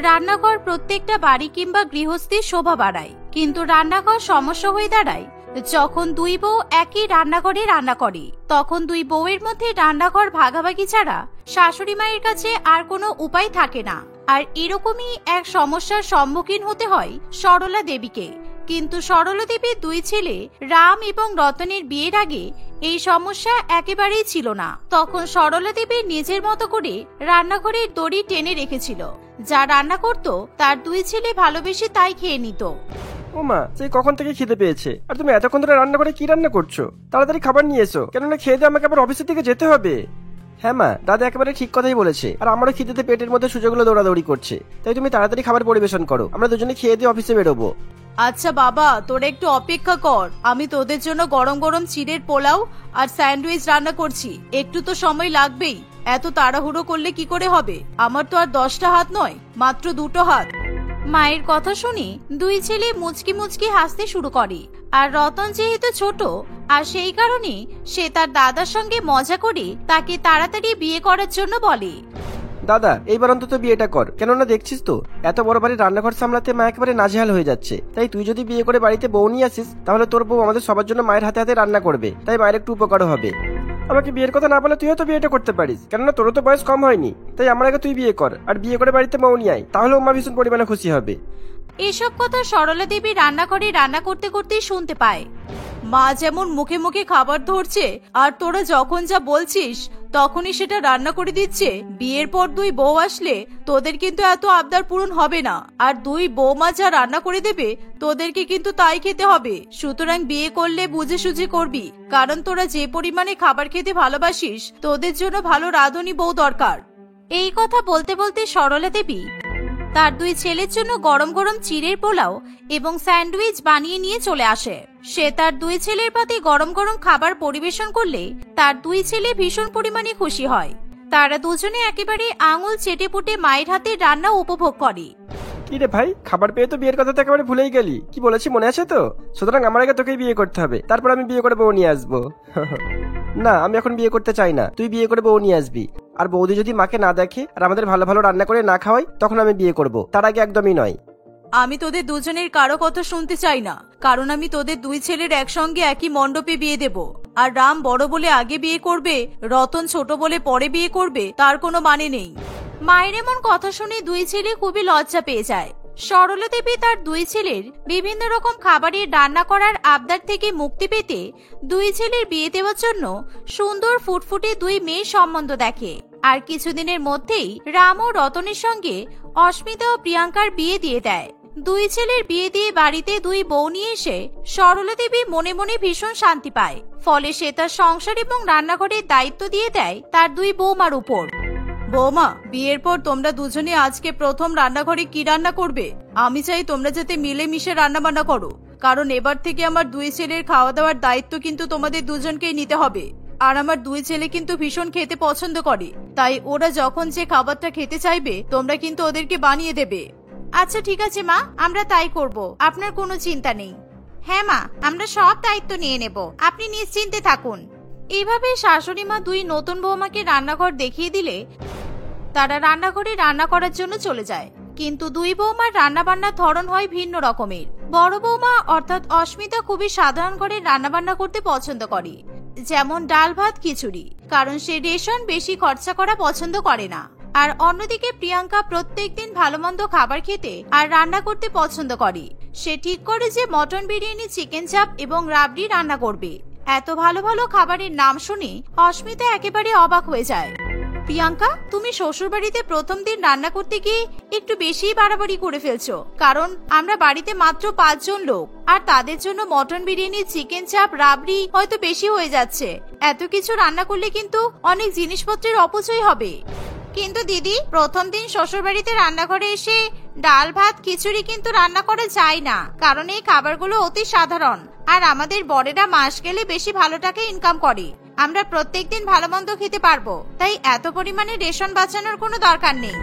রান্নাঘর প্রত্যেকটা বাড়ি কিংবা গৃহস্থীর শোভা বাড়ায়, কিন্তু রান্নাঘর সমস্যা হয়ে দাঁড়ায় যখন দুই বউ একই রান্নাঘরে রান্না করে। তখন দুই বউয়ের মধ্যে রান্নাঘর ভাগাভাগি ছাড়া শাশুড়ি মায়ের কাছে আর কোনো উপায় থাকে না। আর এরকমই এক সমস্যার সম্মুখীন হতে হয় সরলা দেবীকে। কিন্তু সরলা দেবীর দুই ছেলে রাম এবং রতনের বিয়ের আগে এই সমস্যা একেবারেই ছিল না। তখন সরলা দেবী নিজের মতো করে রান্নাঘরের দড়ি টেনে রেখেছিল, যা রান্না করত তার দুই ছেলে ভালোবেসে তাই খেয়ে নিত। ও মা, সেই কখন থেকে খিদে পেয়েছে, আর তুমি এতক্ষণ ধরে রান্না করে কি রান্না করছো? তাড়াতাড়ি খাবার নিয়ে এসো, কেননা খেয়ে দিয়ে আমাকে আবার অফিসের দিকে যেতে হবে। হ্যাঁ মা, দাদা একেবারে ঠিক কথাই বলেছে, আর আমারও খিদেতে পেটের মধ্যে সুযোগগুলো দৌড়াদৌড়ি করছে। তাই তুমি তাড়াতাড়ি খাবার পরিবেশন করো, আমরা দুজনে খেয়ে দিয়ে অফিসে বেরোবো। আচ্ছা বাবা, তোরা একটু অপেক্ষা কর, আমি তোদের জন্য গরম গরম চিড়ের পোলাও আর স্যান্ডউইচ রান্না করছি। একটু তো সময় লাগবেই, এত তাড়াহুড়ো করলে কি করে হবে? আমার তো আর 10টা হাত নয়, মাত্র 2টো হাত। মায়ের কথা শুনে দুই ছেলে মুচকি মুচকি হাসতে শুরু করে। আর রতন যেহেতু ছোট, আর সেই কারণে সে তার দাদার সঙ্গে মজা করে তাকে তাড়াতাড়ি বিয়ে করার জন্য বলে। দাদা এইবার অন্তত বিয়েটা কর, কেননা দেখছিস তো এত বড় বাড়ির রান্নাঘর সামলাতে মা একেবারে নাজেহাল হয়ে যাচ্ছে। তাই তুই যদি বিয়ে করে বাড়িতে বউ নিয়ে আসিস, তাহলে তোর বউ আমাদের সবার জন্য মায়ের হাতে হাতে রান্না করবে, তাই মায়ের একটু উপকারও হবে। আমাকে বিয়ের কথা না বলে তুইও তো বিয়েটা করতে পারিস, কেননা তোরও তো বয়স কম হয়নি। তাই আমার আগে তুই বিয়ে কর, আর বিয়ে করে বাড়িতে বউ নিয়ে আয়, তাহলে মা ভীষণ পরিমাণে খুশি হবে। এসব কথা সরলা দেবী রান্নাঘরে রান্না করতে করতেই শুনতে পায়। মা যেমন মুখে মুখে খাবার ধরছে, আর তোরা যখন যা বলছিস তখনই সেটা রান্না করে দিচ্ছে। বিয়ের পর দুই বউ আসলে তোদের কিন্তু এত আবদার পূরণ হবে না, আর দুই বৌমা যা রান্না করে দেবে তোদেরকে কিন্তু তাই খেতে হবে। সুতরাং বিয়ে করলে বুঝে সুঝে করবি, কারণ তোরা যে পরিমাণে খাবার খেতে ভালোবাসিস, তোদের জন্য ভালো রাঁধুনি বউ দরকার। এই কথা বলতে বলতে সরলা দেবী তার দুই ছেলের জন্য গরম গরম চিড়ের পোলাও এবং স্যান্ডউইচ বানিয়ে নিয়ে চলে আসে। সে তার দুই ছেলের পাতে গরম গরম খাবার পরিবেশন করলে তার দুই ছেলে ভীষণ পরিমাণে খুশি হয়। তারা দুজনে একেবারে আঙুল চেটে পুটে মায়ের হাতের রান্না উপভোগ করে। কি রে ভাই, খাবার পেয়ে তো বিয়ের কথা তো একেবারে ভুলেই গেলি। কি বলেছি মনে আছে তো? সুতরাং আমার আগে তোকেই বিয়ে করতে হবে, তারপর আমি বিয়ে করে বউ নিয়ে আসবো। না, আমি এখন বিয়ে করতে চাই না, তুই বিয়ে করে বউ নিয়ে আসবি। আর বৌদি যদি মাকে না দেখে আর আমাদের ভালো ভালো রান্না করে না খাওয়াই, তখন আমি বিয়ে করব, তার আগে একদমই নয়। আমি তোদের দুজনের কারো কথা শুনতে চাই না, কারণ আমি তোদের দুই ছেলের একসঙ্গে একই মণ্ডপে বিয়ে দেব। আর রাম বড় বলে আগে বিয়ে করবে, রতন ছোট বলে পরে বিয়ে করবে, তার কোনো মানে নেই। মায়ের এমন কথা শুনে দুই ছেলে খুবই লজ্জা পেয়ে যায়। সরলা দেবী তার দুই ছেলের বিভিন্ন রকম খাবারের রান্না করার আবদার থেকে মুক্তি পেতে দুই ছেলের বিয়ে দেওয়ার জন্য সুন্দর ফুটফুটে দুই মেয়ের সম্বন্ধ দেখে। আর কিছুদিনের মধ্যেই রাম ও রতনের সঙ্গে অস্মিতা ও প্রিয়াঙ্কার বিয়ে দিয়ে দেয়। দুই ছেলের বিয়ে দিয়ে বাড়িতে দুই বউ নিয়ে এসে সরলা দেবী মনে মনে ভীষণ শান্তি পায়। ফলে সে তার সংসার এবং রান্নাঘরের দায়িত্ব দিয়ে দেয় তার দুই বৌমার উপর। বৌমা, বিয়ের পর তোমরা দুজনে আজকে প্রথম রান্নাঘরে কি রান্না করবে? আমি চাই তোমরা যাতে মিলেমিশে রান্না বান্না করো, কারণ এবার থেকে আমার দুই ছেলের খাওয়া দাওয়ার দায়িত্ব কিন্তু তোমাদের দুজনকেই নিতে হবে। আর আমার দুই ছেলে কিন্তু ভীষণ খেতে পছন্দ করে, তাই ওরা যখন যে খাবারটা খেতে চাইবে তোমরা কিন্তু ওদেরকে বানিয়ে দেবে। আচ্ছা ঠিক আছে মা, আমরা তাই করব, আপনার কোনো চিন্তা নেই। হ্যাঁ মা, আমরা সব দায়িত্ব নিয়ে নেব, আপনি নিশ্চিন্তে থাকুন। এইভাবে শাশুড়ি মা দুই নতুন বৌমাকে রান্নাঘর দেখিয়ে দিলে তারা রান্নাঘরে রান্না করার জন্য চলে যায়। কিন্তু দুই বৌমার রান্না বান্নার ধরন হয় ভিন্ন রকমের। বড় বৌমা অর্থাৎ অস্মিতা খুবই সাধারণ করে রান্না বান্না করতে পছন্দ করে, যেমন ডাল ভাত খিচুড়ি, কারণ সে রেশন বেশি খরচা করা পছন্দ করে না। আর অন্যদিকে প্রিয়াঙ্কা প্রত্যেকদিন ভালো মন্দ খাবার খেতে আর রান্না করতে পছন্দ করে। সে ঠিক করে যে মটন বিরিয়ানি, চিকেন চাপ এবং রাবড়ি রান্না করবে। এত ভালো ভালো খাবারের নাম শুনে অস্মিতা একেবারে অবাক হয়ে যায়। প্রিয়াঙ্কা, তুমি শ্বশুর বাড়িতে প্রথম দিন রান্না করতে গিয়ে একটু বেশি বাড়াবাড়ি করে ফেলছো, কারণ আমরা বাড়িতে মাত্র 5 জন লোক, আর তাদের জন্য মটন বিরিয়ানি, চিকেন চাপ, রাবড়ি হয়তো বেশি হয়ে যাচ্ছে। এত কিছু রান্না করলে কিন্তু অনেক জিনিসপত্রের অপচয় হবে। কিন্তু দিদি, প্রথম দিন শ্বশুর বাড়িতে রান্নাঘরে এসে ডাল ভাত খিচুড়ি কিন্তু রান্না করা যায় না, কারণ এই খাবারগুলো অতি সাধারণ। আর আমাদের বড়েরা মাস গেলে বেশি ভালো টাকা ইনকাম করে, আমরা প্রত্যেকদিন ভালো মন্দ খেতে পারবো, তাই এত পরিমাণে রেশন বাঁচানোর কোনো দরকার নেই।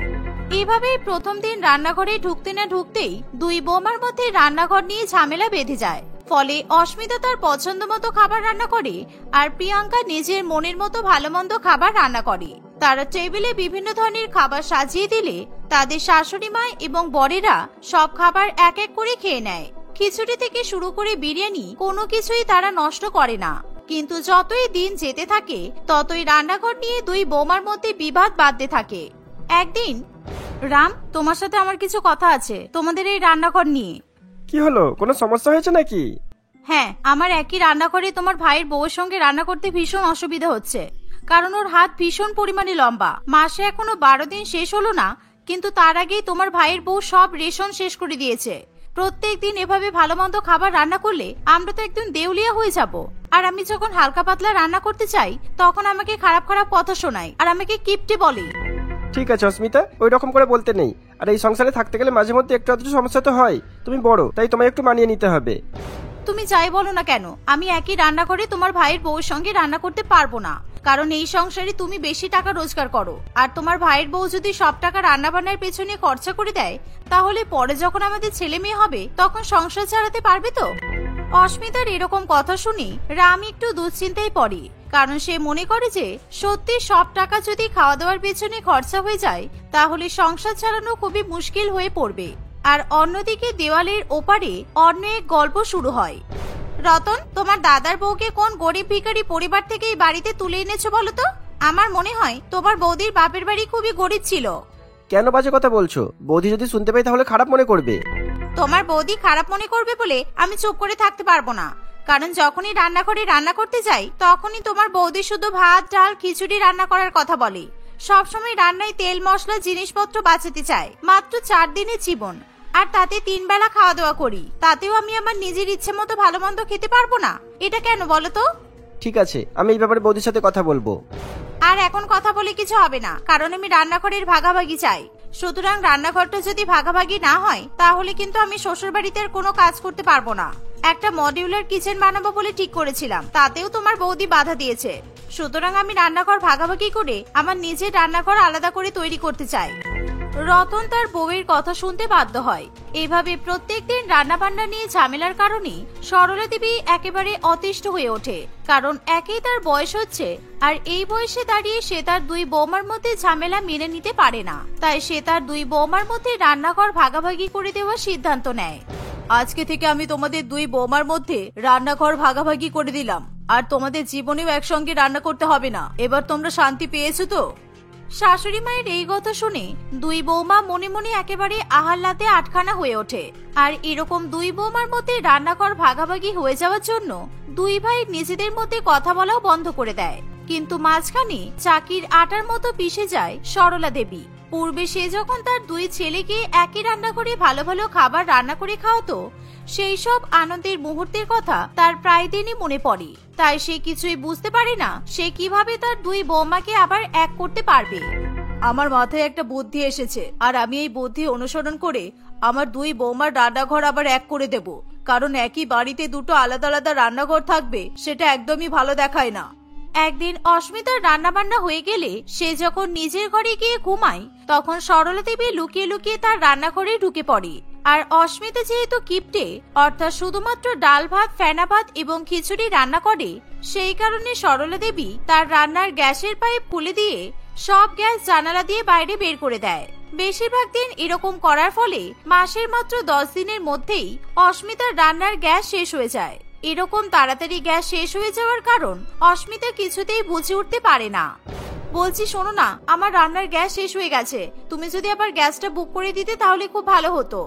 এভাবেই প্রথম দিন রান্নাঘরে ঢুকতে না ঢুকতেই দুই বৌমার মধ্যে রান্নাঘর নিয়ে ঝামেলা বেঁধে যায়। ফলে অস্মিতা তার পছন্দ মতো খাবার রান্না করে, আর প্রিয়াঙ্কা নিজের মনের মতো ভালো মন্দ খাবার রান্না করে। তারা টেবিলে বিভিন্ন ধরনের খাবার সাজিয়ে দিলে তাদের শাশুড়ি মা এবং বরেরা সব খাবার এক এক করে খেয়ে নেয়। খিচুড়ি থেকে শুরু করে বিরিয়ানি কোনো কিছুই তারা নষ্ট করে না। কিন্তু যতই দিন যেতে থাকে ততই রান্নাঘর নিয়ে দুই বৌমার মধ্যে বিবাদ বাঁধতে থাকে। একদিন, রাম, তোমার সাথে আমার কিছু কথা আছে তোমাদের এই রান্নাঘর নিয়ে। কি হলো, কোনো সমস্যা হয়েছে নাকি? হ্যাঁ, আমার একই রান্নাঘরে তোমার ভাইয়ের বউয়ের সঙ্গে রান্না করতে ভীষণ অসুবিধা হচ্ছে, কারণ ওর হাত ভীষণ পরিমাণে লম্বা। মাসে এখনো 12 দিন শেষ হলো না, কিন্তু তার আগেই তোমার ভাইয়ের বউ সব রেশন শেষ করে দিয়েছে। প্রত্যেক দিন এভাবে ভালো মন্দ খাবার রান্না করলে আমরা তো একদম দেউলিয়া হয়ে যাব। আর আমি যখন হালকা পাতলা রান্না করতে চাই তখন আমাকে খারাপ খারাপ কথা শোনায় আর আমাকে কিপটে বলে। ঠিক আছে অস্মিতা, ওই রকম করে বলতে নেই। আর এই সংসারে থাকতে গেলে মাঝে মধ্যে একটু আধটু সমস্যা তো হয়। তুমি বড়, তাই তোমায় একটু মানিয়ে নিতে হবে। তুমি যাই বলো না কেন, আমি একই রান্নাঘরে তোমার ভাইয়ের বউর সঙ্গে রান্না করতে পারবো না, কারণ এই সংসারে তুমি বেশি টাকা রোজগার করো। আর তোমার ভাইয়ের বউ যদি সব টাকা রান্না বান্নার পেছনে খরচা করে দেয়, তাহলে পরে যখন আমাদের ছেলে মেয়ে হবে তখন সংসার চালাতে পারবে তো? অস্মিতার এরকম কথা শুনি রাম একটু দুশ্চিন্তায় পড়ে, কারণ সে মনে করে যে সত্যি সব টাকা যদি খাওয়া দাওয়ার পেছনে খরচা হয়ে যায় তাহলে সংসার চালানো খুবই মুশকিল হয়ে পড়বে। আর অন্যদিকে দেওয়ালের ওপারে অন্য এক গল্প শুরু হয়। রতন, তোমার দাদার বউকে কোন গরিব ভিখারি পরিবার থেকে এই বাড়িতে তুলে এনেছো বলো তো? আমার মনে হয় তোমার বৌদির বাপের বাড়ি খুবই গরিব ছিল। কেন বাজে কথা বলছো? বৌদি যদি শুনতে পাই তাহলে খারাপ মনে করবে। তোমার বৌদি খারাপ মনে করবে বলে আমি চুপ করে থাকতে পারবো না, কারণ যখনই রান্নাঘরে রান্না করতে যাই তখনই তোমার বৌদি শুধু ভাত ডাল খিচুড়ি রান্না করার কথা বলে। সবসময় রান্নায় তেল মশলা জিনিসপত্র বাঁচাতে চায়। মাত্র 4 দিনের জীবন, আর তাতে 3 বেলা খাওয়া দাওয়া করি, তাতেও আমি আমার নিজের ইচ্ছে মতো ভালো মন্দ খেতে পারবো না। এটা কেন বলো তো? ঠিক আছে, আমি এই ব্যাপারে বৌদির সাথে কথা বলবো। আর এখন কথা বলে কিছু হবে না, কারণ আমি রান্নাঘরের ভাগাভাগি চাই। সুতরাং রান্নাঘরটা যদি ভাগাভাগি না হয় তাহলে কিন্তু আমি শ্বশুর বাড়িতে আর কোনো কাজ করতে পারবো না। একটা মডিউলার কিচেন বানাবো বলে ঠিক করেছিলাম, তাতেও তোমার বৌদি বাধা দিয়েছে। সুতরাং আমি রান্নাঘর ভাগাভাগি করে আমার নিজের রান্নাঘর আলাদা করে তৈরি করতে চাই। রতন তার বউয়ের কথা শুনতে বাধ্য হয়। এইভাবে প্রত্যেকদিন রান্না বান্না নিয়ে ঝামেলার কারণে সরলা দেবী একেবারে অতিষ্ঠ হয়ে ওঠে, কারণ একেই তার বয়স হচ্ছে, আর এই বয়সে দাঁড়িয়ে সে তার দুই বৌমার মধ্যে ঝামেলা মেনে নিতে পারে না। তাই সে তার দুই বৌমার মধ্যে রান্নাঘর ভাগাভাগি করে দেওয়ার সিদ্ধান্ত নেয়। আজকে থেকে আমি তোমাদের দুই বৌমার মধ্যে রান্নাঘর ভাগাভাগি করে দিলাম, আর তোমাদের জীবনেও একসঙ্গে রান্না করতে হবে না। এবার তোমরা শান্তি পেয়েছো তো? শাশুড়ি মায়ের এই কথা শুনে দুই বৌমা মনে মনে একেবারে আহাল্লাতে আটখানা হয়ে ওঠে। আর এরকম দুই বৌমার মধ্যে রান্নাঘর ভাগাভাগি হয়ে যাওয়ার জন্য দুই ভাই নিজেদের মধ্যে কথা বলাও বন্ধ করে দেয়। কিন্তু মাঝখানে চাকির আটার মতো পিষে যায় সরলা দেবী। পূর্বে সে যখন তার দুই ছেলেকে একই রান্নাঘরে ভালো ভালো খাবার রান্না করে খাওয়াতো, সেই সব আনন্দের মুহূর্তের কথা তার প্রায় দিনই মনে পড়ে। তাই সে কিছুই বুঝতে পারে না সে কিভাবে তার দুই বৌমাকে আবার এক করতে পারবে। আমার মাথায় একটা বুদ্ধি এসেছে, আর আমি এই বুদ্ধি অনুসরণ করে আমার দুই বৌমার রান্নাঘর আবার এক করে দেব। কারণ একই বাড়িতে দুটো আলাদা আলাদা রান্নাঘর থাকবে সেটা একদমই ভালো দেখায় না। একদিন অস্মিতার রান্না বান্না হয়ে গেলে সে যখন নিজের ঘরে গিয়ে ঘুমায় তখন সরলা দেবী লুকিয়ে লুকিয়ে তার রান্নাঘরে ঢুকে পড়ে। আর অস্মিতা যেহেতু কিপটে, অর্থাৎ শুধুমাত্র ডাল ভাত ফেনা ভাত এবং খিচুড়ি রান্না করে, সেই কারণে সরলা দেবী তার রান্নার গ্যাসের পাইপ খুলে দিয়ে সব গ্যাস জানালা দিয়ে বাইরে বের করে দেয়। বেশিরভাগ দিন এরকম করার ফলে মাসের মাত্র 10 দিনের মধ্যেই অস্মিতার রান্নার গ্যাস শেষ হয়ে যায়। এরকম তাড়াতাড়ি গ্যাস শেষ হয়ে যাওয়ার কারণ অস্মিতা কিছুতেই বুঝে উঠতে পারে না। বলছি শোনো না, আমার রান্নার গ্যাস শেষ হয়ে গেছে, তুমি যদি আবার গ্যাসটা বুক করে দিতে তাহলে খুব ভালো হতো।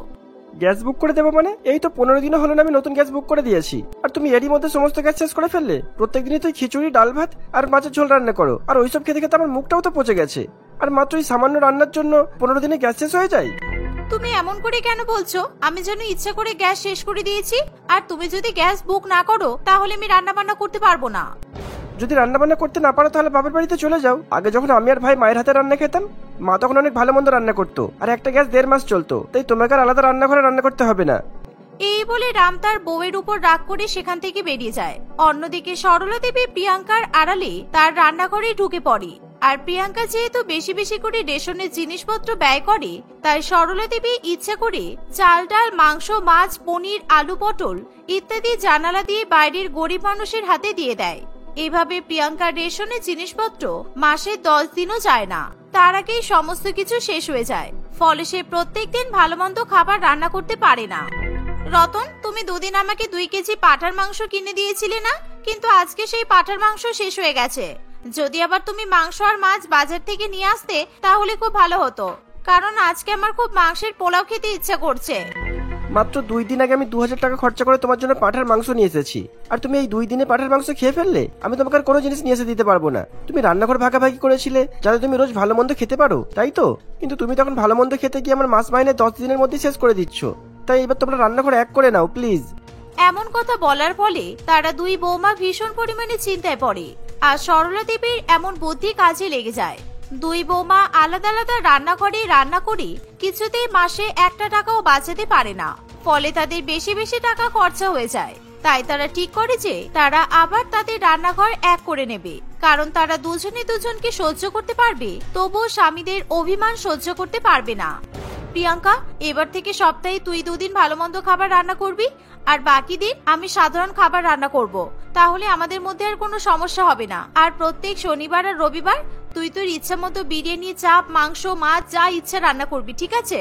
গ্যাস বুক করে দেবো মানে? এই তো 15 দিনও হলো না আমি নতুন গ্যাস বুক করে দিয়েছি, আর তুমি এরই মধ্যে সমস্ত গ্যাস শেষ করে ফেললে। প্রত্যেকদিনই তুই খিচুড়ি ডাল ভাত আর মাছের ঝোল রান্না করো, আর ওইসব খেতে খেতে আমার মুখটাও তো পচে গেছে। আর মাত্র এই সামান্য রান্নার জন্য 15 দিনে গ্যাস শেষ হয়ে যায়? তুমি এমন করে কেন বলছো? আমি যেন ইচ্ছা করে গ্যাস শেষ করে দিয়েছি, আর তুমি যদি গ্যাস বুক না করো তাহলে আমি রান্না বান্না করতে পারবো না। যদি রান্না বান্না করতে না পারো তাহলে বাবার বাড়িতে চলে যাও। আগে যখন আমি আর ভাই মায়ের হাতে রান্না খেতাম, মা তখন অনেক ভালো মন্দ রান্না করতো, আর একটা গ্যাস 1.5 মাস চলতো। তাই তোমাকে আর আলাদা রান্নাঘরে রান্না করতে হবে না। এই বলে রাম তার বউয়ের উপর রাগ করে সেখান থেকে বেরিয়ে যায়। অন্যদিকে সরলা দেবী প্রিয়াঙ্কার আড়ালে তার রান্নাঘরে ঢুকে পড়ে। আর প্রিয়াঙ্কা যেহেতু বেশি বেশি করে রেশনের জিনিসপত্র ব্যয় করে, তাই সরলা দেবী ইচ্ছা করে চাল ডাল মাংস মাছ পনির আলু পটল ইত্যাদি জানালা দিয়ে বাইরের গরিব মানুষের হাতে দিয়ে দেয়। এভাবে প্রিয়াঙ্কার রেশনের জিনিসপত্র মাসে 10 দিনও যায় না, তার আগেই সমস্ত কিছু শেষ হয়ে যায়। ফলে সে প্রত্যেকদিন ভালো মন্দ খাবার রান্না করতে পারে না। রতন, তুমি দুদিন আমাকে 2 কেজি পাঁঠার মাংস কিনে দিয়েছিলে না? কিন্তু আজকে সেই পাঁঠার মাংস শেষ হয়ে গেছে। যদি আবার তুমি মাংস আর মাছ বাজার থেকে নিয়ে আসতে তাহলে খুব ভালো হতো, কারণ আজকে আমার খুব মাংসের পোলাও খেতে ইচ্ছা করছে। মাত্র 2 দিন আগে আমি 2000 টাকা খরচা করে তোমার জন্য পাঁঠার মাংস নিয়ে এসেছি, আর তুমি এই 2 দিনে পাঁঠার মাংস খেয়ে ফেললে। আমি তোমাকে আর কোনো জিনিস নিয়ে এসে দিতে পারবো না। তুমি রান্নাঘর ভাগাভাগি করেছিলে যাতে তুমি রোজ ভালো মন্দ খেতে পারো, তাই তো? কিন্তু তুমি তখন ভালো মন্দ খেতে গিয়ে আমার মাস মাইনে 10 দিনের মধ্যে শেষ করে দিচ্ছ। তাই এবার তোমরা রান্নাঘর এক করে নাও প্লিজ। এমন কথা বলার ফলে তারা 2 বৌমা ভীষণ পরিমাণে চিন্তায় পড়ে, আর সরলা দেবীর এমন বুদ্ধি কাজে লেগে যায়। 2 বৌমা আলাদা আলাদা রান্নাঘরে রান্না করে কিছুতেই মাসে 1 টাকাও বাঁচাতে পারে না। ফলে তাদের বেশি বেশি টাকা খরচা হয়ে যায়। তাই তারা ঠিক করে যে তারা আবার তাদের রান্নাঘর এক করে নেবে, কারণ তারা দুজনে দুজনকে সহ্য করতে পারবে, তবুও স্বামীদের অভিমান সহ্য করতে পারবে না। প্রিয়াঙ্কা, এবার থেকে সপ্তাহে তুই 2 দিন ভালো মন্দ খাবার রান্না করবি, আর বাকি দিন আমি সাধারণ খাবার রান্না করব। তাহলে আমাদের মধ্যে আর কোনো সমস্যা হবে না। আর প্রত্যেক শনিবার আর রবিবার তুই তোর ইচ্ছা মতো বিরিয়ানি, চাপ, মাংস, মাছ যা ইচ্ছা রান্না করবি, ঠিক আছে?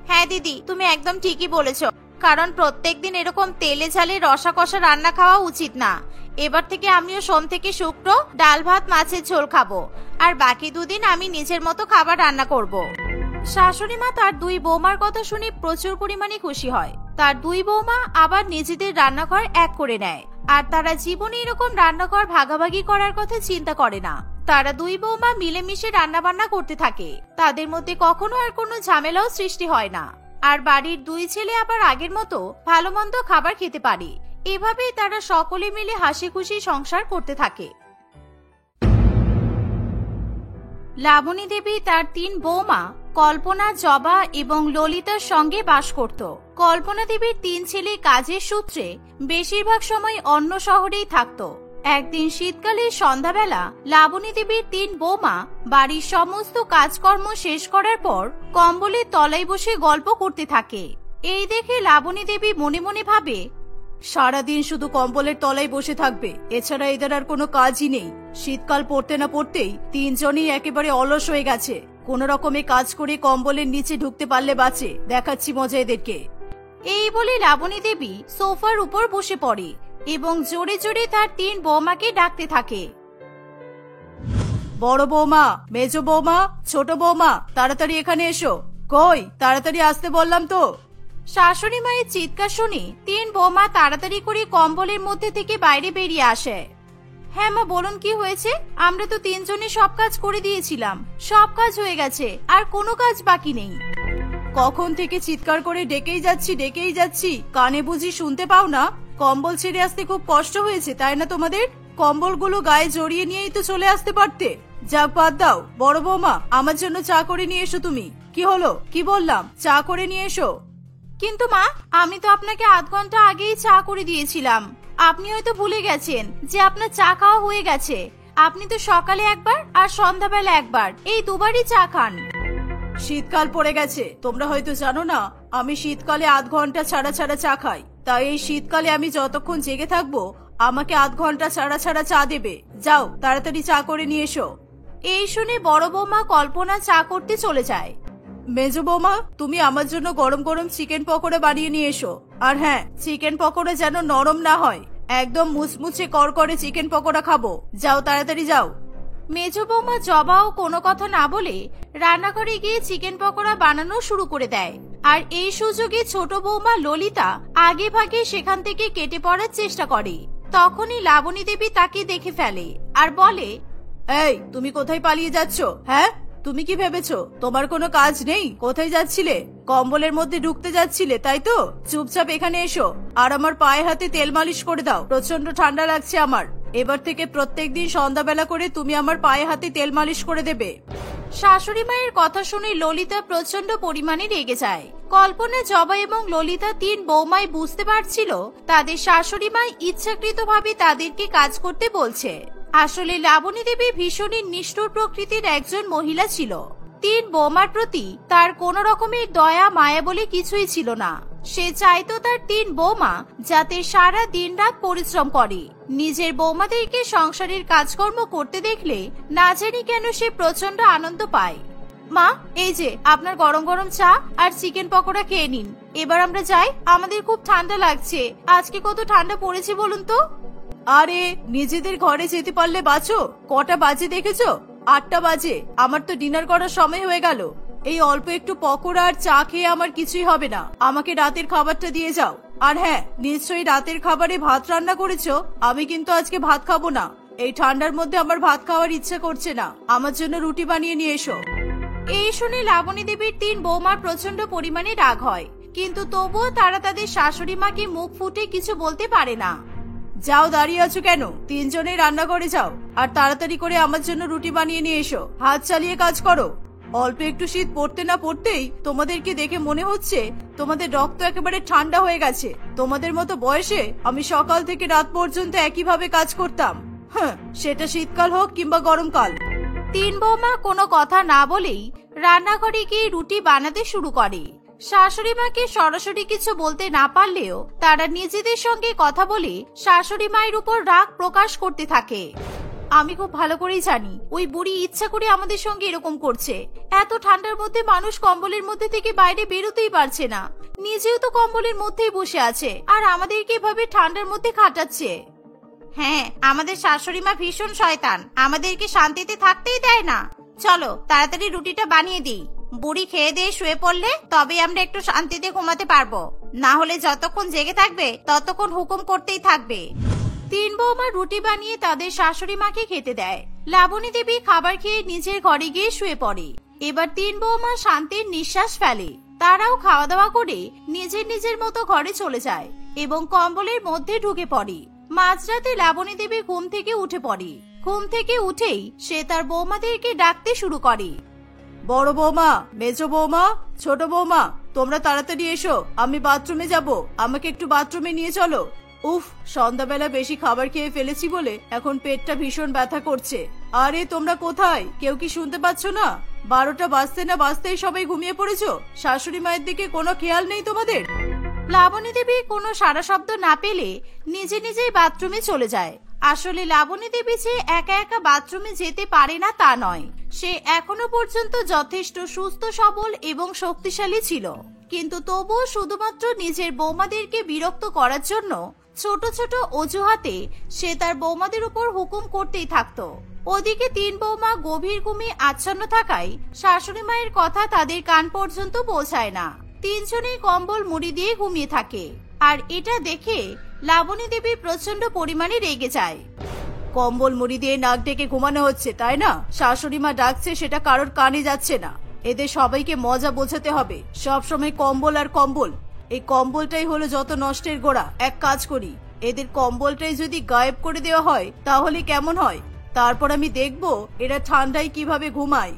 হ্যাঁ দিদি, তুমি একদম ঠিকই বলেছো, কারণ প্রত্যেকদিন এরকম তেলে ঝালে রসা কষা রান্না খাওয়া উচিত না। এবার থেকে আমিও সোম থেকে শুক্র ডাল ভাত মাছের ঝোল খাবো, আর বাকি 2 দিন আমি নিজের মতো খাবার রান্না করব। শাশুড়ি মা তার 2 বৌমার কথা শুনে প্রচুর পরিমাণে খুশি হয়। তার 2 বৌমা আবার নিজেদের রান্নাঘর এক করে নেয়, আর তারা জীবনে এরকম রান্নাঘর ভাগাভাগি করার কথা চিন্তা করে না। তারা 2 বৌমা মিলেমিশে রান্না বান্না করতে থাকে। তাদের মধ্যে কখনো আর কোনো ঝামেলাও সৃষ্টি হয় না, আর বাড়ির 2 ছেলে আবার আগের মতো ভালো মন্দ খাবার খেতে পারে। এভাবেই তারা সকলে মিলে হাসি খুশি সংসার করতে থাকে। লাবণী দেবী তার 3 বৌমা কল্পনা, জবা এবং ললিতার সঙ্গে বাস করত। কল্পনা দেবীর 3 ছেলে কাজের সূত্রে বেশিরভাগ সময় অন্য শহরেই থাকত। একদিন শীতকালের সন্ধ্যাবেলা লাবণী দেবীর 3 বৌমা বাড়ির সমস্ত কাজকর্ম শেষ করার পর কম্বলের তলায় বসে গল্প করতে থাকে। এই দেখে লাবণী দেবী মনে মনে ভাবে, সারাদিন শুধু কম্বলের তলায় বসে থাকবে, এছাড়া এদের আর কোনো কাজই নেই। শীতকাল পড়তে না পড়তেই 3 জনই একেবারে অলস হয়ে গেছে। কোন রকমে কাজ করে কম্বলের নিচে ঢুকতে পারলে বাঁচে, দেখাচ্ছি মজা এদেরকে। এই বলে লাবণী দেবী সোফার উপর বসে পড়ে এবং জোরে জোরে তার 3 বৌমাকে ডাকতে থাকে। বড় বৌমা, মেজ বৌমা, ছোট বৌমা, তাড়াতাড়ি এখানে এসো। কই, তাড়াতাড়ি আসতে বললাম তো। শাশুড়ি মায়ের চিৎকার শুনে 3 বৌমা তাড়াতাড়ি করে কম্বলের মধ্যে থেকে বাইরে বেরিয়ে আসে। হ্যাঁ মা, বলুন কি হয়েছে? আমরা তো 3 জনে সব কাজ করে দিয়েছিলাম, সব কাজ হয়ে গেছে, আর কোনো কাজ বাকি নেই। কখন থেকে চিৎকার করে ডেকেই যাচ্ছি, কানে বুঝি শুনতে পাও না? কম্বল ছেড়ে আসতে খুব কষ্ট হয়েছে তাই না তোমাদের? কম্বলগুলো গায়ে জড়িয়ে নিয়েই তো চলে আসতে পারতে। যাক, বাদ দাও। বড় বৌমা, আমার জন্য চা করে নিয়ে এসো। তুমি কি হলো, কি বললাম? চা করে নিয়ে এসো। কিন্তু মা, আমি তো আপনাকে আধ ঘন্টা আগেই চা করে দিয়েছিলাম। আপনি হয়তো ভুলে গেছেন যে আপনার চা খাওয়া হয়ে গেছে। আপনি তো সকালে একবার আর সন্ধ্যাবেলা একবার, এই 2 বারই চা খান। শীতকাল পড়ে গেছে, তোমরা হয়তো জানো না, আমি শীতকালে আধ ঘন্টা ছাড়া ছাড়া চা খাই। তাই এই শীতকালে আমি যতক্ষণ জেগে থাকবো আমাকে আধ ঘন্টা ছাড়া ছাড়া চা দেবে। যাও, তাড়াতাড়ি চা করে নিয়ে এসো। এই শুনে বড় বৌমা কল্পনা চা করতে চলে যায়। মেজ বৌমা, তুমি আমার জন্য গরম গরম চিকেন পকোড়া বানিয়ে নিয়ে এসো। আর হ্যাঁ, চিকেন পকোড়া যেন নরম না হয়, একদম মুচমুচে করকরে চিকেন পকোড়া খাবো। যাও, তাড়াতাড়ি যাও। মেজ বৌমা জবাও কোনো কথা না বলে রান্নাঘরে গিয়ে চিকেন পকোড়া বানানো শুরু করে দেয়। আর এই সুযোগে ছোট বৌমা ললিতা আগে ভাগে সেখান থেকে কেটে পড়ার চেষ্টা করে। তখনই লাবণী দেবী তাকে দেখে ফেলে আর বলে, এই, তুমি কোথায় পালিয়ে যাচ্ছ? হ্যাঁ, তুমি কি ভেবেছো তোমার কোনো কাজ নেই? কোথায় যাচ্ছিলে? কম্বলের মধ্যে ঢুকতে যাচ্ছিলে, তাই তো? চুপচাপ এখানে এসো আর আমার পায়ে হাতে তেল মালিশ করে দাও। প্রচন্ড ঠান্ডা লাগছে আমার। এবার থেকে প্রত্যেকদিন সন্ধ্যাবেলা করে তুমি আমার পায়ে হাতে তেল মালিশ করে দেবে। শাশুড়ি মায়ের কথা শুনে ললিতা প্রচন্ড পরিমাণে রেগে যায়। কল্পনা, জবা এবং ললিতা 3 বৌমাই বুঝতে পারছিল তাদের শাশুড়ি মা ইচ্ছাকৃতভাবে তাদেরকে কাজ করতে বলছে। আসলে লাবণী দেবী ভীষণই নিষ্ঠুর প্রকৃতির একজন মহিলা ছিল। 3 বৌমার প্রতি তার কোন রকমের দয়া মায়া বলে কিছুই ছিল না। সে চাইতো তার 3 বৌমা যাতে সারা দিন রাত পরিশ্রম করে। নিজের বৌমাদেরকে সংসারের কাজকর্ম করতে দেখলে না জানি কেন সে প্রচন্ড আনন্দ পায়। মা, এই যে আপনার গরম গরম চা আর চিকেন পকোড়া খেয়ে নিন। এবার আমরা যাই, আমাদের খুব ঠান্ডা লাগছে। আজকে কত ঠান্ডা পড়েছে বলুন তো। আরে নিজেদের ঘরে যেতে পারলে বাঁচো। কটা বাজে দেখেছো? 8টা বাজে। আমার তো ডিনার করার সময় হয়ে গেল। এই অল্প একটু পকোড়া আর চা খেয়ে আমার কিছুই হবে না। আমাকে রাতের খাবারটা দিয়ে যাও। আর হ্যাঁ, নিশ্চয়ই রাতের খাবারে ভাত রান্না করেছো। আমি কিন্তু আজকে ভাত খাবো না। এই ঠান্ডার মধ্যে আমার ভাত খাওয়ার ইচ্ছা করছে না। আমার জন্য রুটি বানিয়ে নিয়ে এসো। এই শুনে লাবণী দেবীর 3 বৌমার প্রচন্ড পরিমাণে রাগ হয়, কিন্তু তবুও তারা তাদের শাশুড়ি মাকে মুখ ফুটে কিছু বলতে পারে না। যাও, দাঁড়িয়ে আছো কেন? 3 জনেই রান্নাঘরে যাও আর তাড়াতাড়ি করে আমার জন্য রুটি বানিয়ে নিয়ে এসো। হাত চালিয়ে কাজ করো। অল্প একটু শীত পড়তে না পড়তেই তোমাদেরকে দেখে মনে হচ্ছে তোমাদের রক্ত একেবারে ঠান্ডা হয়ে গেছে। তোমাদের মতো বয়সে আমি সকাল থেকে রাত পর্যন্ত একইভাবে কাজ করতাম। হ্যাঁ, সেটা শীতকাল হোক কিংবা গরমকাল। 3 বৌমা কোনো কথা না বলেই রান্নাঘরে গিয়ে রুটি বানাতে শুরু করে। শাশুড়ি মাকে সরাসরি কিছু বলতে না পারলেও তারা নিজেদের সঙ্গে কথা বলে শাশুড়ি মায়ের উপর রাগ প্রকাশ করতে থাকে। আমি খুব ভালো করেই জানি ওই বুড়ি ইচ্ছা করে আমাদের সঙ্গে এরকম করছে। এত ঠান্ডার মধ্যে মানুষ কম্বলের মধ্যে থেকে বাইরে বেরোতেই পারছে না। নিজেও তো কম্বলের মধ্যেই বসে আছে আর আমাদেরকে এভাবে ঠান্ডার মধ্যে খাটাচ্ছে। হ্যাঁ, আমাদের শাশুড়ি মা ভীষণ শয়তান, আমাদেরকে শান্তিতে থাকতেই দেয় না। চলো তাড়াতাড়ি রুটিটা বানিয়ে দিই। বুড়ি খেয়ে দিয়ে শুয়ে পড়লে তবে আমরা একটু শান্তিতে ঘুমাতে পারবো, না হলে যতক্ষণ জেগে থাকবে ততক্ষণ হুকুম করতেই থাকবে। 3 বৌমা রুটি বানিয়ে তাদের শাশুড়ি মাকে খেতে দেয়। লাবণী দেবী খাবার খেয়ে নিজের ঘরে গিয়ে শুয়ে পড়ে। এবার 3 বৌমা শান্তির নিঃশ্বাস ফেলে। তারাও খাওয়া দাওয়া করে নিজের নিজের মতো ঘরে চলে যায় এবং কম্বলের মধ্যে ঢুকে পড়ে। মাঝরাতে লাবণী দেবী ঘুম থেকে উঠে পড়ে। ঘুম থেকে উঠেই সে তার বৌমাদেরকে ডাকতে শুরু করে। বড় বৌমা, মেজো বৌমা, ছোট বৌমা, তোমরা তাড়াতাড়ি এসো। আমি বাথরুমে যাব, আমাকে একটু বাথরুমে নিয়ে চলো। উফ, সন্ধ্যাবেলা বেশি খাবার খেয়ে ফেলেছি বলে এখন পেটটা ভীষণ ব্যথা করছে। আরে তোমরা কোথায়? কেউ কি শুনতে পাচ্ছ না? 12টা বাজতে না বাজতেই সবাই ঘুমিয়ে পড়েছো। শাশুড়ি মায়ের দিকে কোনো খেয়াল নেই তোমাদের? লাবণী দেবী কোনো সাড়া শব্দ না পেলে নিজে নিজেই বাথরুমে চলে যায়। আসলে লাবণী দেবী যে একা একা বাথরুমে যেতে পারে না তা নয়, সে এখনো পর্যন্ত যথেষ্ট সুস্থ সবল এবং শক্তিশালী ছিল, কিন্তু তবুও শুধুমাত্র নিজের বৌমাদেরকে বিরক্ত করার জন্য ছোট ছোট অজুহাতে সে তার বৌমাদের উপর হুকুম করতেই থাকতো। ওদিকে 3 বৌমা গভীর ঘুমে আচ্ছন্ন থাকায় শাশুড়ি মায়ের কথা তাদের কান পর্যন্ত পৌঁছায় না। 3 জনেই কম্বল মুড়ি দিয়ে ঘুমিয়ে থাকে। আর এটা দেখে লাবণী দেবী প্রচন্ড পরিমাণে রেগে যায়। কম্বল মুড়ি দিয়ে নাক ডেকে ঘুমানো হচ্ছে, তাই না? শাশুড়ি মা ডাকছে, সেটা কারোর কানে যাচ্ছে না। এদের সবাইকে মজা বোঝাতে হবে। সবসময় কম্বল আর কম্বল। এই কম্বলটাই হলো যত নষ্টের গোড়া। এক কাজ করি, এদের কম্বলটাই যদি গায়েব করে দেওয়া হয় তাহলে কেমন হয়? তারপর আমি দেখবো এরা ঠান্ডায় কিভাবে ঘুমায়।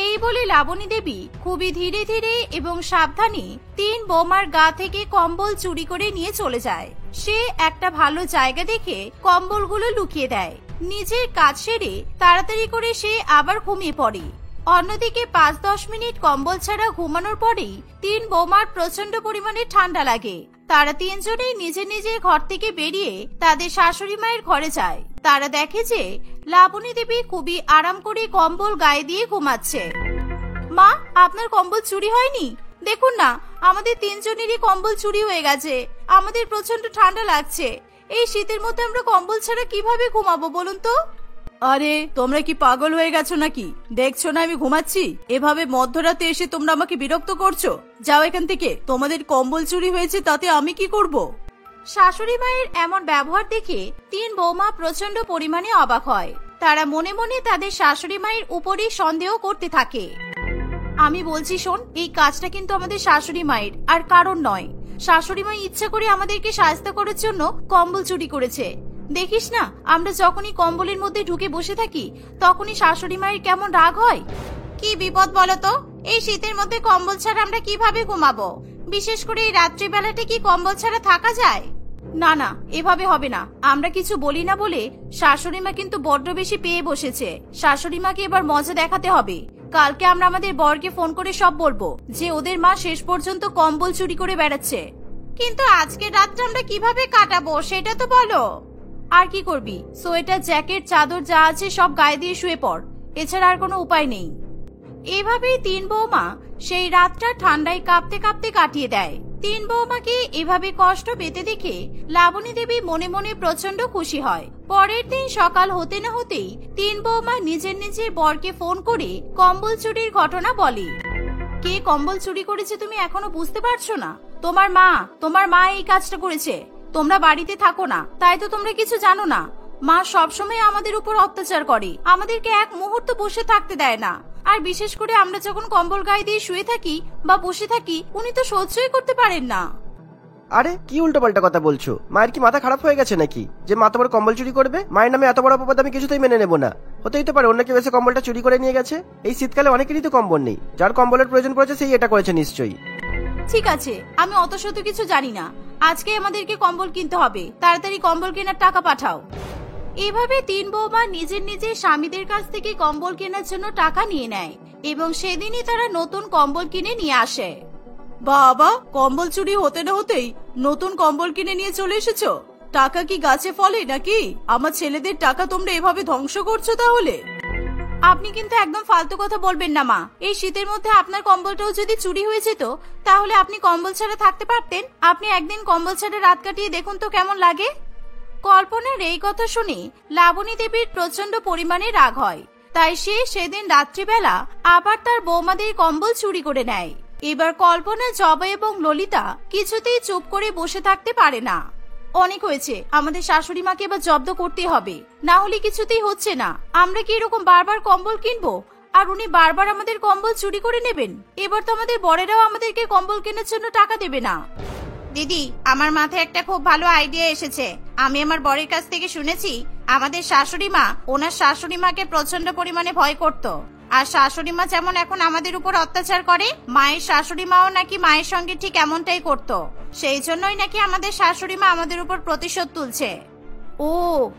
এই বলে লাবণী দেবী খুবই ধীরে ধীরে এবং সাবধানে 3 বৌমার গা থেকে কম্বল চুরি করে নিয়ে চলে যায়। সে একটা ভালো জায়গা দেখে কম্বলগুলো লুকিয়ে দেয়। নিজের কাজ সেরে তাড়াতাড়ি করে সে আবার ঘুমিয়ে পড়ে। অন্যদিকে 5-10 মিনিট কম্বল ছাড়া ঘুমানোর পরেই 3 বৌমার প্রচন্ড পরিমাণে ঠান্ডা লাগে। তারা 3 জনেই নিজের নিজের ঘর থেকে বেরিয়ে তাদের শাশুড়ি মায়ের ঘরে যায়। তারা দেখে যে লাবণী দেবী খুবই আরাম করে কম্বল গায়ে দিয়ে ঘুমাচ্ছে। মা, আপনার কম্বল চুরি হয়নি? দেখুন না, আমাদের 3 জনেরই কম্বল চুরি হয়ে গেছে। আমাদের প্রচন্ড ঠান্ডা লাগছে। এই শীতের মধ্যে আমরা কম্বল ছাড়া কিভাবে ঘুমাবো বলুন তো? আরে তোমরা কি পাগল হয়ে গেছো নাকি? দেখছো না আমি ঘুমাচ্ছি? এভাবে মধ্যরাতে এসে তোমরা আমাকে বিরক্ত করছো। যাও এখান থেকে। তোমাদের কম্বল চুরি হয়েছে তাতে আমি কি করব? শাশুড়ি মায়ের এমন ব্যবহার দেখে 3 বৌমা প্রচন্ড পরিমাণে অবাক হয়। তারা মনে মনে তাদের শাশুড়ি মায়ের উপরই সন্দেহ করতে থাকে। আমি বলছি শোন, এই কাজটা কিন্তু আমাদের শাশুড়ি মায়ের, আর কারণ নয়। শাশুড়ি মা ইচ্ছা করে আমাদেরকে সাহায্য করার জন্য কম্বল চুরি করেছে। দেখিস না, আমরা যখনই কম্বলের মধ্যে ঢুকে বসে থাকি তখনই শাশুড়ি মায়ের কেমন রাগ হয়। কি বিপদ বলতো? এই শীতের মধ্যে কম্বল ছাড়া আমরা কিভাবে ঘুমাবো? বিশেষ করে এই রাত্রিবেলাটা কি কম্বল ছাড়া থাকা যায়? না না, এভাবে হবে না। আমরা কিছু বলি না বলে শাশুড়ি মা কিন্তু বড্ড বেশি পেয়ে বসেছে। শাশুড়ি মাকে এবার মজা দেখাতে হবে। কালকে আমরা আমাদের বরকে ফোন করে সব বলবো যে ওদের মা শেষ পর্যন্ত কম্বল চুরি করে বেড়াচ্ছে। কিন্তু আজকের রাতটা আমরা কিভাবে কাটাবো সেটা তো বলো। আর কি করবি, সোয়েটার জ্যাকেট চাদর যা আছে সব গায়ে দিয়ে শুয়ে পড়, এছাড়া আর কোনো উপায় নেই। এভাবেই তিন বৌমা সেই রাতটা ঠান্ডায় কাঁপতে কাঁপতে কাটিয়ে দেয়। তিন বৌমাকে এভাবে কষ্ট পেতে দেখে লাবণী দেবী মনে মনে প্রচন্ড খুশি হয়। পরের দিন সকাল হতে না হতেই তিন বৌমা নিজের নিজের বরকে ফোন করে কম্বল চুরির ঘটনা বলে। কে কম্বল চুরি করেছে তুমি এখনো বুঝতে পারছো না? তোমার মা এই কাজটা করেছে। তোমরা বাড়িতে থাকো না, তাই তো তোমরা কিছু জানো না। মা সবসময় আমাদের উপর অত্যাচার করে, আমাদেরকে এক মুহূর্ত বসে থাকতে দেয় না। আর বিশেষ করে আমরা যখন কম্বল গায়ে দিয়ে শুয়ে থাকি বা বসে থাকি, উনি তো সহ্যই করতে পারেন না। আরে কি উল্টোপাল্টা কথা বলছো? মায়ের কি মাথা খারাপ হয়ে গেছে নাকি যে মা তোমার কম্বল চুরি করবে? মায়ের নামে এত বড় অপবাদ আমি কিছুতেই মেনে নেব না। হতেই তো পারে অন্য কেউ এসে কম্বলটা চুরি করে নিয়ে গেছে। এই শীতকালে অনেকেরই তো কম্বল নেই, যার কম্বলের প্রয়োজন পড়েছে সেই এটা করেছে নিশ্চয়ই। ঠিক আছে, আমি অত শত কিছু জানি না। আজকে আমাদেরকে কম্বল কিনতে হবে, তাড়াতাড়ি কম্বল কেনার টাকা পাঠাও। এভাবে তিন বৌমা নিজের নিজের স্বামীদের কাছ থেকে কম্বল কেনার জন্য টাকা নিয়ে নেয় এবং সেদিনই তারা নতুন কম্বল কিনে নিয়ে আসে। বাবা, কম্বল চুরি হতে না হতেই নতুন কম্বল কিনে নিয়ে চলে এসেছো। টাকা কি গাছে ফলে নাকি? আমার ছেলেদের টাকা তোমরা এভাবে ধ্বংস করছো তাহলে? আপনি কিন্তু একদম ফালতু কথা বলবেন না মা। এই শীতের মধ্যে আপনার কম্বলটাও যদি চুরি হয়ে যেত তাহলে আপনি কম্বল ছাড়া থাকতে পারতেন? আপনি একদিন কম্বল ছাড়া রাত কাটিয়ে দেখুন তো কেমন লাগে। কল্পনার এই কথা শুনে লাবণী দেবীর প্রচন্ড পরিমাণে রাগ হয়, তাই সে সেদিন রাত্রিবেলা আবার তার বৌমাদের কম্বল চুরি করে নেয়। এবার কল্পনা, জবা এবং ললিতা কিছুতেই চুপ করে বসে থাকতে পারে না। অনেক হয়েছে, আমাদের শাশুড়ি মাকে এবার জব্দ করতে হবে, না হলে কিছুতেই হচ্ছে না। আমরা কি এরকম বারবার কম্বল কিনবো আর উনি বারবার আমাদের কম্বল চুরি করে নেবেন? এবার তো আমাদের বড়েরাও আমাদেরকে কম্বল কেনার জন্য টাকা দেবে না। দিদি, আমার মাথায় একটা খুব ভালো আইডিয়া এসেছে। আমি আমার বরের কাছ থেকে শুনেছি আমাদের শাশুড়ি মা ওনার শাশুড়ি মাকে প্রচন্ড পরিমাণে ভয় করত। আর শাশুড়ি মা যেমন এখন আমাদের উপর অত্যাচার করে, মায়ের শাশুড়ি মাও নাকি মায়ের সঙ্গে ঠিক এমনটাই করত। সেই জন্যই নাকি আমাদের শাশুড়ি মা আমাদের উপর প্রতিশোধ তুলছে। ও,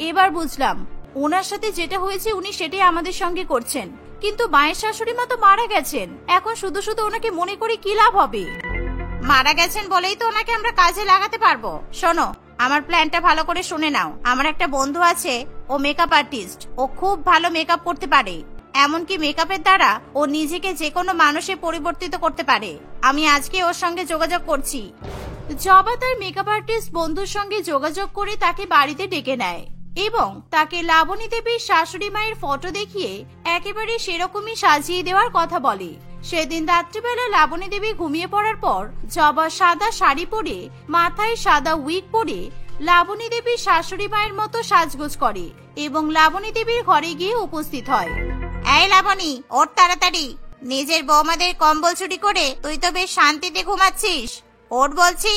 এবার বুঝলাম। ওনার সাথে যেটা হয়েছে উনি সেটাই আমাদের সঙ্গে করছেন। কিন্তু মায়ের শাশুড়ি মা তো মারা গেছেন, এখন শুধু শুধু ওনাকে মনে করে কি লাভ হবে? মারা গেছেন বলেই তো ওনাকে আমরা কাজে লাগাতে পারবো। শোনো, আমার প্ল্যানটা ভালো করে শুনে নাও। আমার একটা বন্ধু আছে, ও মেকআপ আর্টিস্ট। ও খুব ভালো মেকআপ করতে পারে, এমনকি মেকআপের দ্বারা ও নিজেকে যে কোনো মানুষে পরিবর্তিত করতে পারে। আমি আজকে ওর সঙ্গে যোগাযোগ করছি। জবা তার মেকআপ আর্টিস্ট বন্ধুর সঙ্গে যোগাযোগ করে তাকে বাড়িতে ডেকে নেয় এবং তাকে লাবণী দেবীর শাশুড়ি মায়ের ফটো দেখিয়ে একেবারে সেরকমই সাজিয়ে দেওয়ার কথা বলে। সেদিন রাত্রিবেলা লাবণী দেবী ঘুমিয়ে পড়ার পর জবা সাদা শাড়ি পরে, মাথায় সাদা উইগ পরে লাবণী দেবীর শাশুড়ি মায়ের মতো সাজগোজ করে এবং লাবণী দেবীর ঘরে গিয়ে উপস্থিত হয়। এই লাবণী, ওর তাড়াতাড়ি। নিজের বৌমাদের কম্বল চুরি করে তুই তো বেশ শান্তিতে ঘুমাচ্ছিস, ওর বলছি।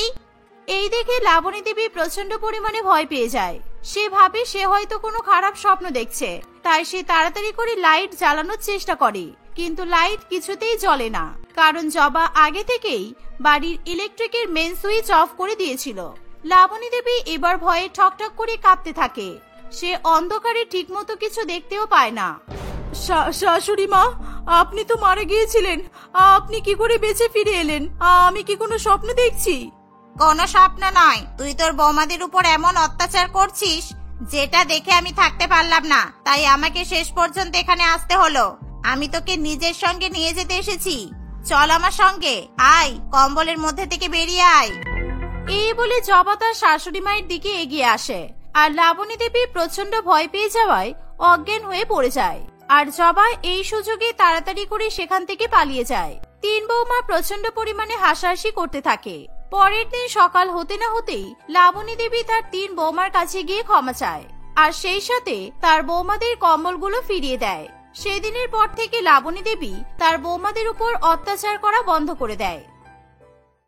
এই দেখে লাবণী দেবী প্রচন্ড পরিমাণে ভয় পেয়ে যায়। সে ভাবে সে হয়তো কোনো খারাপ স্বপ্ন দেখছে, তাই সে তাড়াতাড়ি করে লাইট জ্বালানোর চেষ্টা করে, কিন্তু লাইট কিছুতেই জ্বলে না, কারণ জবা আগে থেকেই বাড়ির ইলেকট্রিকের মেন সুইচ অফ করে দিয়েছিল। লাবণী দেবী এবার ভয়ে ঠকঠক করে কাঁপতে থাকে। সে অন্ধকারে ঠিকমতো কিছু দেখতেও পায় না। শাশুড়ি মা, আপনি তো মারা গিয়েছিলেন, আপনি কি করে বেঁচে ফিরে এলেন? আমি কি কোনো স্বপ্ন দেখছি? কোনো স্বপ্ন নয়, তুই তোর বৌমাদের উপর এমন অত্যাচার করছিস যেটা দেখে আমি থাকতে পারলাম না, তাই আমাকে শেষ পর্যন্ত এখানে আসতে হলো। আমি তোকে নিজের সঙ্গে নিয়ে যেতে এসেছি, চল আমার সঙ্গে আয়, কম্বলের মধ্যে থেকে বেরিয়ে আয়। এই বলে জবা তার শাশুড়ি মায়ের দিকে এগিয়ে আসে, আর লাবণী দেবী প্রচন্ড ভয় পেয়ে যাওয়ায় অজ্ঞান হয়ে পড়ে যায়। আর জবা এই সুযোগে তাড়াতাড়ি করে সেখান থেকে পালিয়ে যায়। তিন বৌমা প্রচন্ড পরিমাণে হাসাহাসি করতে থাকে। পরের দিন সকাল হতে না হতেই লাবণী দেবী তার তিন বৌমার কাছে গিয়ে ক্ষমা চায়, আর সেই সাথে তার বৌমাদের কম্বলগুলো ফিরিয়ে দেয়। সেদিনের পর থেকে লাবণী দেবী তার বৌমাদের উপর অত্যাচার করা বন্ধ করে দেয়।